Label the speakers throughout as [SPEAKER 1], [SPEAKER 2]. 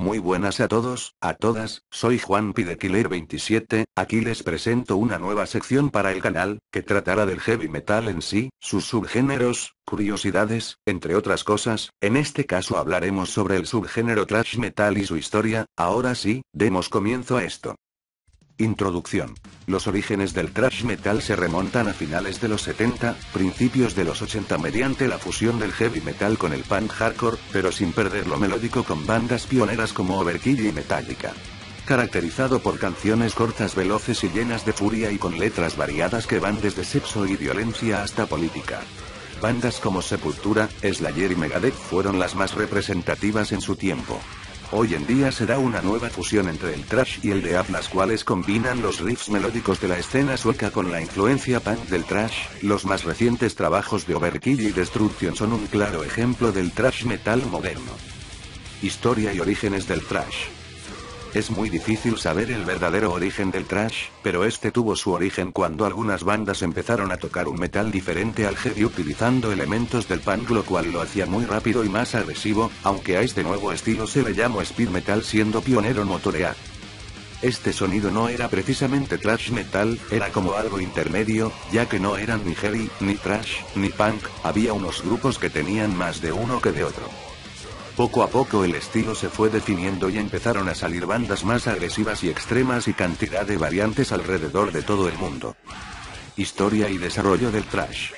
[SPEAKER 1] Muy buenas a todos, a todas, soy Juanpi de Killer27, aquí les presento una nueva sección para el canal, que tratará del heavy metal en sí, sus subgéneros, curiosidades, entre otras cosas. En este caso hablaremos sobre el subgénero thrash metal y su historia. Ahora sí, demos comienzo a esto. Introducción. Los orígenes del thrash metal se remontan a finales de los 70, principios de los 80 mediante la fusión del heavy metal con el punk hardcore, pero sin perder lo melódico con bandas pioneras como Overkill y Metallica. Caracterizado por canciones cortas, veloces y llenas de furia y con letras variadas que van desde sexo y violencia hasta política. Bandas como Sepultura, Slayer y Megadeth fueron las más representativas en su tiempo. Hoy en día se da una nueva fusión entre el thrash y el death, las cuales combinan los riffs melódicos de la escena sueca con la influencia punk del thrash. Los más recientes trabajos de Overkill y Destruction son un claro ejemplo del thrash metal moderno. Historia y orígenes del thrash. Es muy difícil saber el verdadero origen del thrash, pero este tuvo su origen cuando algunas bandas empezaron a tocar un metal diferente al heavy utilizando elementos del punk, lo cual lo hacía muy rápido y más agresivo, aunque a este nuevo estilo se le llamó speed metal, siendo pionero Motorhead. Este sonido no era precisamente thrash metal, era como algo intermedio, ya que no eran ni heavy, ni thrash, ni punk, había unos grupos que tenían más de uno que de otro. Poco a poco el estilo se fue definiendo y empezaron a salir bandas más agresivas y extremas y cantidad de variantes alrededor de todo el mundo. Historia y desarrollo del thrash.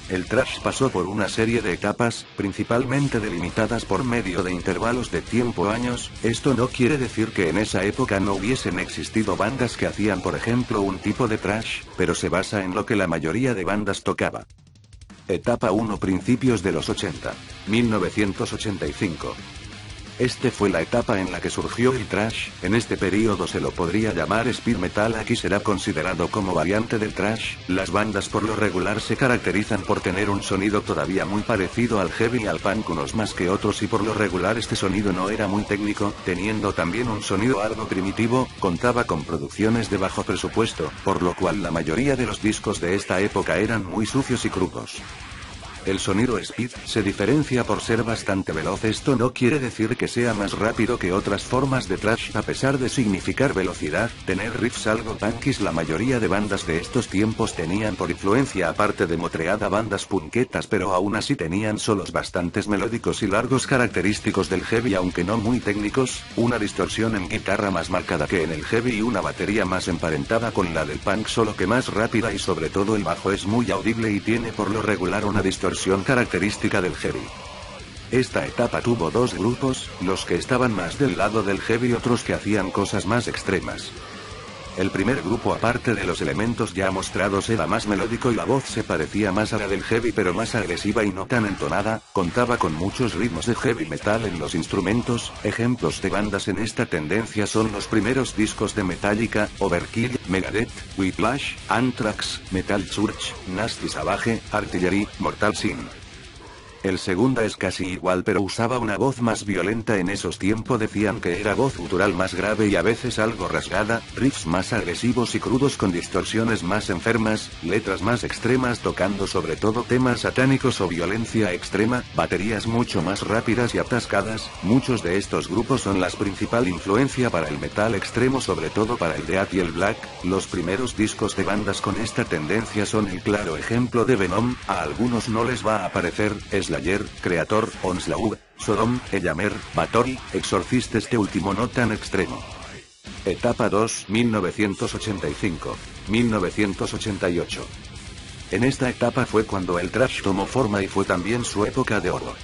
[SPEAKER 1] El thrash pasó por una serie de etapas, principalmente delimitadas por medio de intervalos de tiempo años. Esto no quiere decir que en esa época no hubiesen existido bandas que hacían por ejemplo un tipo de thrash, pero se basa en lo que la mayoría de bandas tocaba. Etapa 1, principios de los 80. 1985. Este fue la etapa en la que surgió el thrash. En este periodo se lo podría llamar speed metal, aquí será considerado como variante del thrash. Las bandas por lo regular se caracterizan por tener un sonido todavía muy parecido al heavy y al punk, unos más que otros, y por lo regular este sonido no era muy técnico, teniendo también un sonido algo primitivo, contaba con producciones de bajo presupuesto, por lo cual la mayoría de los discos de esta época eran muy sucios y crudos. El sonido speed se diferencia por ser bastante veloz. Esto no quiere decir que sea más rápido que otras formas de thrash, a pesar de significar velocidad, tener riffs algo punkis. La mayoría de bandas de estos tiempos tenían por influencia, aparte de Motorhead, a bandas punketas, pero aún así tenían solos bastantes melódicos y largos característicos del heavy, aunque no muy técnicos, una distorsión en guitarra más marcada que en el heavy y una batería más emparentada con la del punk, solo que más rápida, y sobre todo el bajo es muy audible y tiene por lo regular una distorsión característica del heavy. Esta etapa tuvo dos grupos, los que estaban más del lado del heavy y otros que hacían cosas más extremas. El primer grupo, aparte de los elementos ya mostrados, era más melódico y la voz se parecía más a la del heavy pero más agresiva y no tan entonada, contaba con muchos ritmos de heavy metal en los instrumentos. Ejemplos de bandas en esta tendencia son los primeros discos de Metallica, Overkill, Megadeth, Whiplash, Anthrax, Metal Church, Nasty Savage, Artillery, Mortal Sin. El segundo es casi igual pero usaba una voz más violenta. En esos tiempos decían que era voz gutural más grave y a veces algo rasgada, riffs más agresivos y crudos con distorsiones más enfermas, letras más extremas tocando sobre todo temas satánicos o violencia extrema, baterías mucho más rápidas y atascadas. Muchos de estos grupos son la principal influencia para el metal extremo, sobre todo para el death y el black. Los primeros discos de bandas con esta tendencia son el claro ejemplo de Venom, a algunos no les va a parecer, Slayer, Creator, Onslaught, Sodom, Ellamer, Bathory, Exorcist, este último no tan extremo. Etapa 2, 1985. 1988. En esta etapa fue cuando el thrash tomó forma y fue también su época de oro.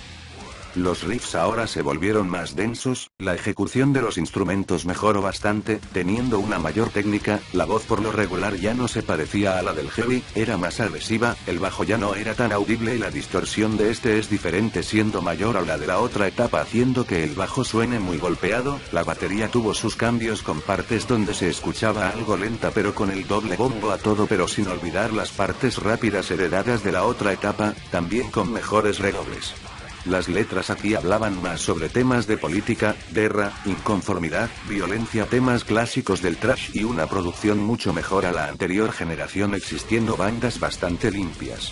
[SPEAKER 1] Los riffs ahora se volvieron más densos, la ejecución de los instrumentos mejoró bastante, teniendo una mayor técnica, la voz por lo regular ya no se parecía a la del heavy, era más agresiva, el bajo ya no era tan audible y la distorsión de este es diferente, siendo mayor a la de la otra etapa, haciendo que el bajo suene muy golpeado. La batería tuvo sus cambios con partes donde se escuchaba algo lenta pero con el doble bombo a todo, pero sin olvidar las partes rápidas heredadas de la otra etapa, también con mejores redobles. Las letras aquí hablaban más sobre temas de política, guerra, inconformidad, violencia, temas clásicos del thrash y una producción mucho mejor a la anterior generación, existiendo bandas bastante limpias.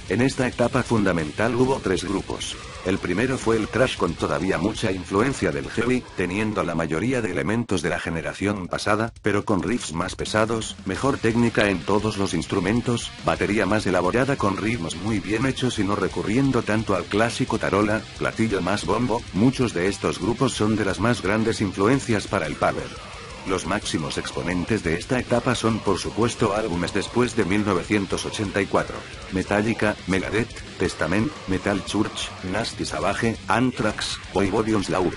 [SPEAKER 1] En esta etapa fundamental hubo tres grupos. El primero fue el thrash con todavía mucha influencia del heavy, teniendo la mayoría de elementos de la generación pasada, pero con riffs más pesados, mejor técnica en todos los instrumentos, batería más elaborada con ritmos muy bien hechos y no recurriendo tanto al clásico tarola, platillo más bombo. Muchos de estos grupos son de las más grandes influencias para el power. Los máximos exponentes de esta etapa son por supuesto álbumes después de 1984. Metallica, Megadeth, Testament, Metal Church, Nasty Savage, Anthrax, Voivod Onslaught.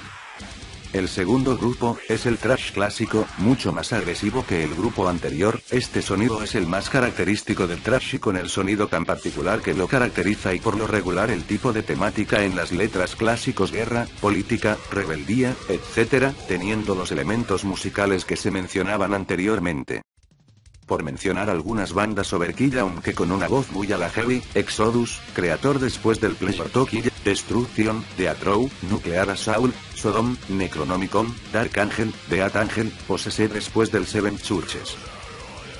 [SPEAKER 1] El segundo grupo es el thrash clásico, mucho más agresivo que el grupo anterior. Este sonido es el más característico del thrash y con el sonido tan particular que lo caracteriza y por lo regular el tipo de temática en las letras clásicos: guerra, política, rebeldía, etc., teniendo los elementos musicales que se mencionaban anteriormente. Por mencionar algunas bandas: Overkill, aunque con una voz muy a la heavy, Exodus, Creator después del Pleasure to Kill, Destruction, Deathrow, Nuclear Assault, Sodom, Necronomicon, Dark Angel, Death Angel, Possessed después del Seven Churches.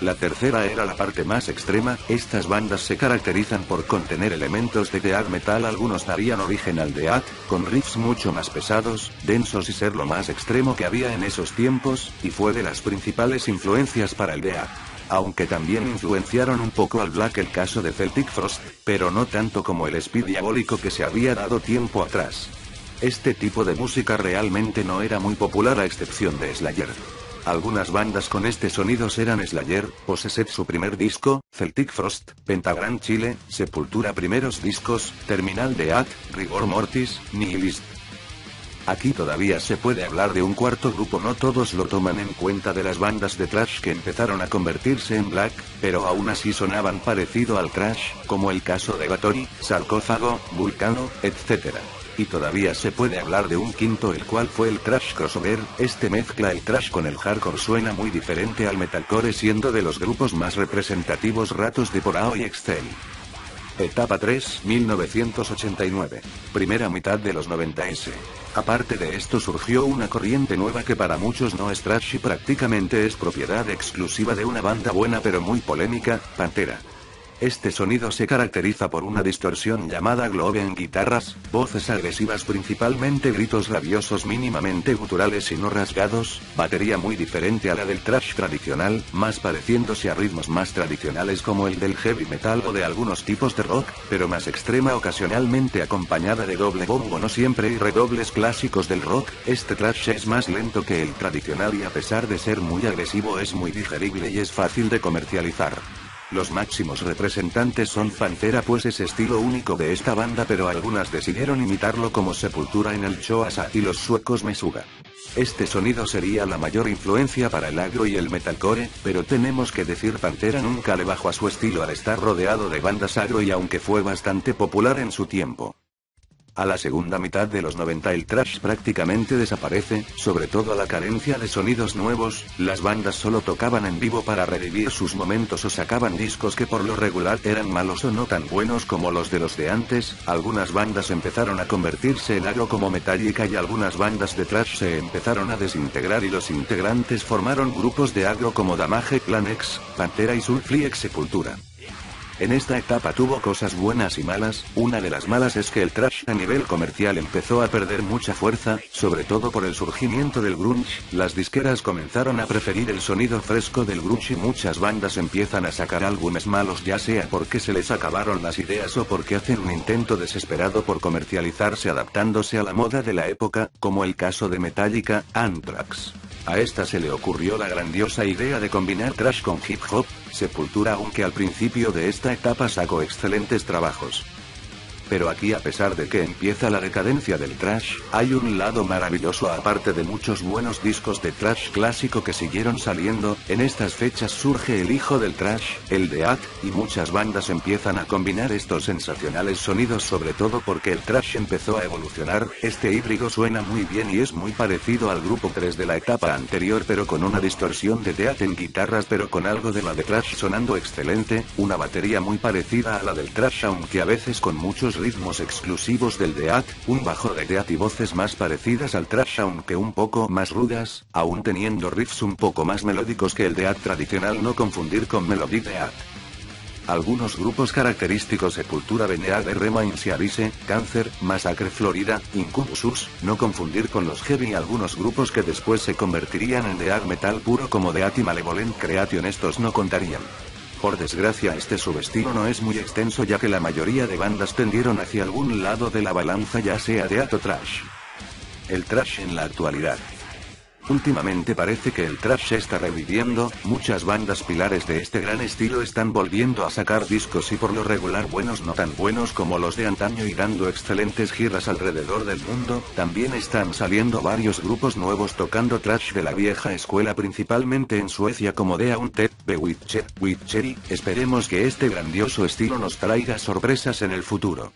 [SPEAKER 1] La tercera era la parte más extrema. Estas bandas se caracterizan por contener elementos de death metal. Algunos darían origen al death, con riffs mucho más pesados, densos y ser lo más extremo que había en esos tiempos, y fue de las principales influencias para el death. Aunque también influenciaron un poco al black, el caso de Celtic Frost, pero no tanto como el speed diabólico que se había dado tiempo atrás. Este tipo de música realmente no era muy popular a excepción de Slayer. Algunas bandas con este sonido eran Slayer, Possessed su primer disco, Celtic Frost, Pentagram Chile, Sepultura primeros discos, Terminal Death, Rigor Mortis, Nihilist. Aquí todavía se puede hablar de un cuarto grupo. No todos lo toman en cuenta, de las bandas de thrash que empezaron a convertirse en black, pero aún así sonaban parecido al thrash, como el caso de Bathory, Sarcófago, Vulcano, etc. Y todavía se puede hablar de un quinto, el cual fue el thrash crossover. Este mezcla el thrash con el hardcore, suena muy diferente al metalcore, siendo de los grupos más representativos Ratos de Porao y Excel. Etapa 3, 1989. Primera mitad de los 90s. Aparte de esto surgió una corriente nueva que para muchos no es thrash y prácticamente es propiedad exclusiva de una banda buena pero muy polémica, Pantera. Este sonido se caracteriza por una distorsión llamada glove en guitarras, voces agresivas, principalmente gritos rabiosos mínimamente guturales y no rasgados, batería muy diferente a la del thrash tradicional, más pareciéndose a ritmos más tradicionales como el del heavy metal o de algunos tipos de rock, pero más extrema, ocasionalmente acompañada de doble bombo, no siempre, y redobles clásicos del rock. Este thrash es más lento que el tradicional y a pesar de ser muy agresivo es muy digerible y es fácil de comercializar. Los máximos representantes son Pantera, pues es estilo único de esta banda, pero algunas decidieron imitarlo como Sepultura en el Choasa y los suecos Mesuga. Este sonido sería la mayor influencia para el agro y el metalcore, pero tenemos que decir Pantera nunca le bajó a su estilo al estar rodeado de bandas agro, y aunque fue bastante popular en su tiempo. A la segunda mitad de los 90 el thrash prácticamente desaparece, sobre todo a la carencia de sonidos nuevos. Las bandas solo tocaban en vivo para revivir sus momentos o sacaban discos que por lo regular eran malos o no tan buenos como los de antes. Algunas bandas empezaron a convertirse en agro como Metallica y algunas bandas de thrash se empezaron a desintegrar y los integrantes formaron grupos de agro como Damage Plan X, Pantera y Sulfly ex Sepultura. En esta etapa tuvo cosas buenas y malas. Una de las malas es que el thrash a nivel comercial empezó a perder mucha fuerza, sobre todo por el surgimiento del grunge. Las disqueras comenzaron a preferir el sonido fresco del grunge y muchas bandas empiezan a sacar álbumes malos, ya sea porque se les acabaron las ideas o porque hacen un intento desesperado por comercializarse adaptándose a la moda de la época, como el caso de Metallica, Anthrax. A esta se le ocurrió la grandiosa idea de combinar thrash con hip hop. Sepultura, aunque al principio de esta etapa sacó excelentes trabajos. Pero aquí, a pesar de que empieza la decadencia del thrash, hay un lado maravilloso aparte de muchos buenos discos de thrash clásico que siguieron saliendo. En estas fechas surge el hijo del thrash, el death, y muchas bandas empiezan a combinar estos sensacionales sonidos, sobre todo porque el thrash empezó a evolucionar. Este híbrido suena muy bien y es muy parecido al grupo 3 de la etapa anterior, pero con una distorsión de death en guitarras, pero con algo de la de thrash sonando excelente, una batería muy parecida a la del thrash aunque a veces con muchos ritmos exclusivos del death, un bajo de death y voces más parecidas al thrash aunque un poco más rudas, aún teniendo riffs un poco más melódicos que el death tradicional, no confundir con melody death. Algunos grupos característicos: Sepultura, Veneade, Remains y Avise, Cancer, Massacre Florida, Incubus, no confundir con los Heavy y algunos grupos que después se convertirían en death metal puro como Death y Malevolent Creation. Estos no contarían. Por desgracia, este subestilo no es muy extenso, ya que la mayoría de bandas tendieron hacia algún lado de la balanza, ya sea death o thrash. El thrash en la actualidad. Últimamente parece que el thrash se está reviviendo, muchas bandas pilares de este gran estilo están volviendo a sacar discos y por lo regular buenos, no tan buenos como los de antaño, y dando excelentes giras alrededor del mundo. También están saliendo varios grupos nuevos tocando thrash de la vieja escuela, principalmente en Suecia, como The Haunted, Bewitched, Witchery. Esperemos que este grandioso estilo nos traiga sorpresas en el futuro.